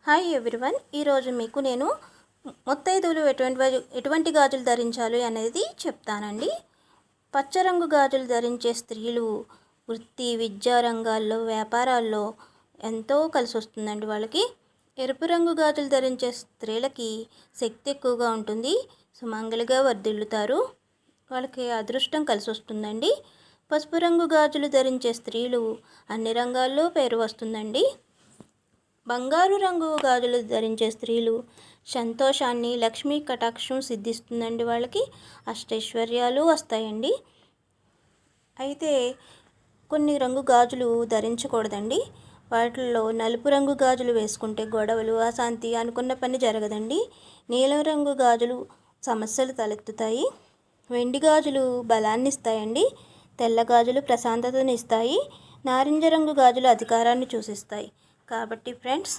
Hi everyone, ఈరోజు మీకు నేను ముత్తైదువులు ఎటువంటి గాజులు ధరించాలి అనేది చెప్తానండి. పచ్చరంగు గాజులు ధరించే స్త్రీలు వృత్తి విద్యా రంగాల్లో వ్యాపారాల్లో ఎంతో కలిసి వస్తుందండి వాళ్ళకి. ఎరుపు రంగు గాజులు ధరించే స్త్రీలకి శక్తి ఎక్కువగా ఉంటుంది, సుమంగళిగా వర్ధిల్లుతారు, వాళ్ళకి అదృష్టం కలిసి వస్తుందండి. పసుపు రంగు గాజులు ధరించే స్త్రీలు అన్ని రంగాల్లో పేరు వస్తుందండి. బంగారు రంగు గాజులు ధరించే స్త్రీలు సంతోషాన్ని, లక్ష్మీ కటాక్షం సిద్ధిస్తుందండి, వాళ్ళకి అష్టైశ్వర్యాలు వస్తాయండి. అయితే కొన్ని రంగు గాజులు ధరించకూడదండి. వాటిల్లో నలుపు రంగు గాజులు వేసుకుంటే గొడవలు, అశాంతి, అనుకున్న పని జరగదండి. నీలం రంగు గాజులు సమస్యలు తలెత్తుతాయి. వెండి గాజులు బలాన్ని ఇస్తాయండి. తెల్ల గాజులు ప్రశాంతతను ఇస్తాయి. నారింజ రంగు గాజులు అధికారాన్ని సూచిస్తాయి. కాబట్టి ఫ్రెండ్స్,